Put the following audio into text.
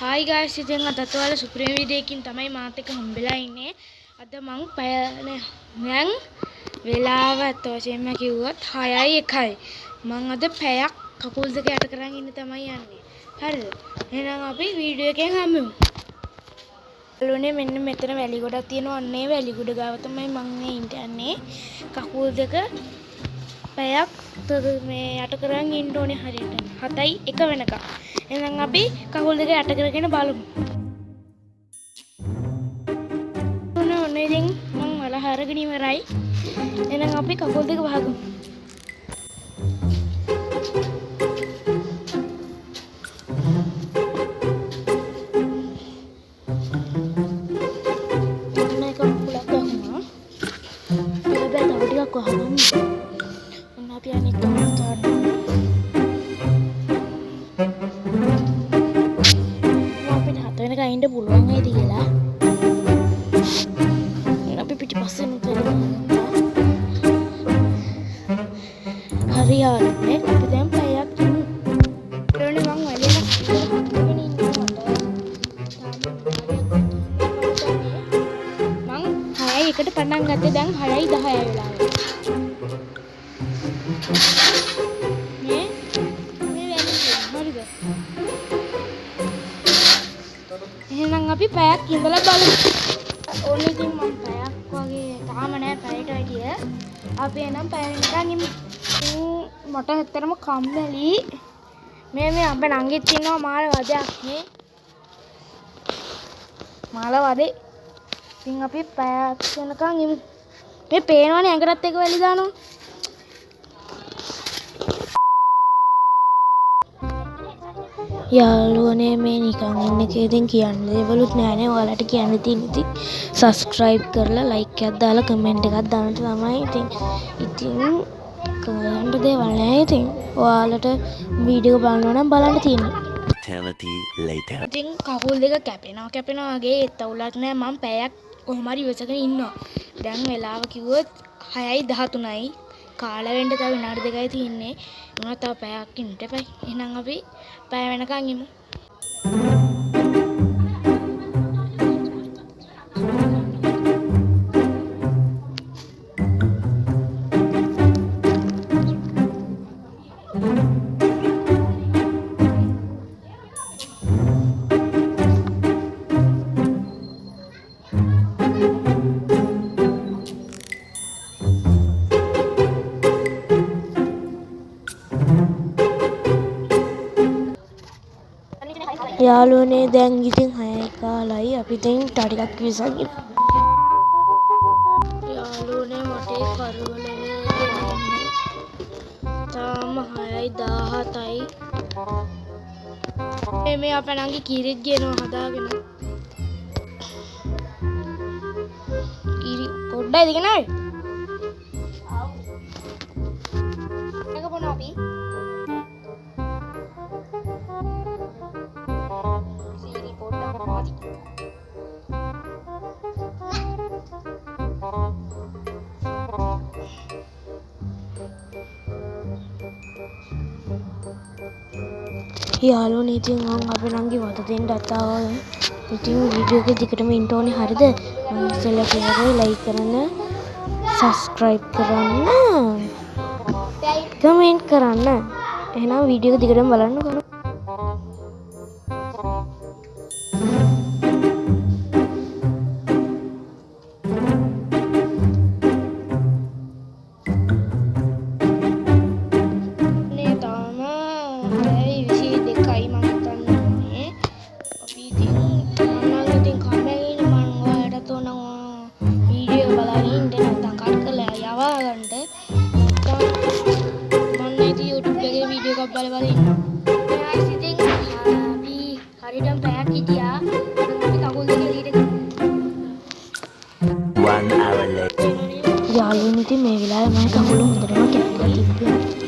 Hi guys, ඉතින් අදත් ඔයාලා සුප්‍රීම වීඩියෝ එකකින් තමයි මාත් එක්ක හම්බෙලා ඉන්නේ. අද මං දැන් වෙලාව අත වශයෙන්ම කිව්වොත් 6:01යි. මං අද පැයක් කකුල් දෙක යට කරන් ඉන්න තමයි යන්නේ. හරිද? එහෙනම් අපි වීඩියෝ එකෙන් හම්බෙමු. බලුනේ මෙන්න මෙතන වැලි ගොඩක් තියෙනවා. අන්නේ වැලි ගොඩ ගාව තමයි මං මේ යන්නේ. කකුල් දෙක පැයක් මේ යට කරන් ඉන්න ඕනේ හරියට. 7:01 වෙනකම්. එහෙනම් අපි කකුල් දෙක යට කරගෙන බලමු. ඔන්න ඉතින් මම වල හරගෙන ඉවරයි. එහෙනම් අපි කකුල් දෙක වහගමු. ඔන්න එක කකුලක් ගහනවා. හැබැයි තව ටිකක් වහගමු. ඔන්න අපි අනිත් කකුල දාන්න. ඉන්න පුළුවන් වේද කියලා අපි පිටිපස්සෙන් හරි ආරම්භනේ අපි දැන් පැයක් ඉමු. ඊළඟ මං වැඩිලා ඉගෙන ඉන්නවා. මං 6:01ට පටන් ගත්තේ දැන් 6:10 වෙලාවට. මේ වැලි හරිද? එහෙනම් අපි පැයක් ඉඳලා බලමු. ඕනේ ඉතින් මම පැයක් වගේ තාම නෑ පැයට වැඩිය. අපි එනම් පැය වෙනකන් ඉමු. මට ඇත්තටම කම්මැලි. මේ අපේ නංගිත් ඉන්නවා මාළ වදයක් නේ. මාළ වදේ. ඉතින් අපි පැයක් වෙනකන් ඉමු. මේ පේනවනේ ඇඟටත් එක වැලි දානවා. යාළුවනේ මේ නිකන් ඉන්න එකෙන් කියන්න දේවලුත් නෑනේ. ඔයාලට කියන්න තියෙන ඉතින් subscribe කරලා like එකක් දාලා comment එකක් දාන්න තමයි. ඉතින් කරන්න දේවල් නෑ. ඉතින් ඔයාලට වීඩියෝ බලනවා නම් බලන්න තියෙනවා. Eternity later. ඉතින් කකුල් දෙක කැපෙනවා වගේ ඒත්තවුලක් නෑ. මම පැයක් කොහොම හරි ඉවසගෙන ඉන්නවා. දැන් වෙලාව කිව්වොත් 6:13යි. කාලා වෙන්න තව විනාඩි 2යි තියෙන්නේ. මොනවා තව පැයක් ඉන්න එපයි. එහෙනම් අපි පැය වෙනකන් ඉමු. යාළුවනේ දැන් ඉතින් 6:11යි. අපි දැන් ටිකක් විසගෙන යාළුවනේ මට කරවල වෙන්නේ තාම 6:17යි. මේ අපේ නංගි කිරිත් ගේනවා හදාගෙන. කිරි පොඩ්ඩයි දෙගෙන ආවේ. ආව්. එක පොන අපි යාළුවනේ ඉතින් මම අපේ නංගි වත දෙන්න අතාවා. ඉතින් වීඩියෝ එක දිගටම ඉන්න ඕනේ හරිද? මම ඉස්සෙල්ලා කියනවා like කරන්න, subscribe කරන්න, comment කරන්න. එහෙනම් වීඩියෝ එක දිගටම බලන්න. බලවල ඉන්නවා. guys ඉතින් අපි හරියටම පැයක් හිටියා. අපි කකුල් දෙක එළියට One hour later. යාළුවනේ ඉතින් මේ වෙලාවේ මම කකුල හොඳටම කැපිලා තිබ්බා.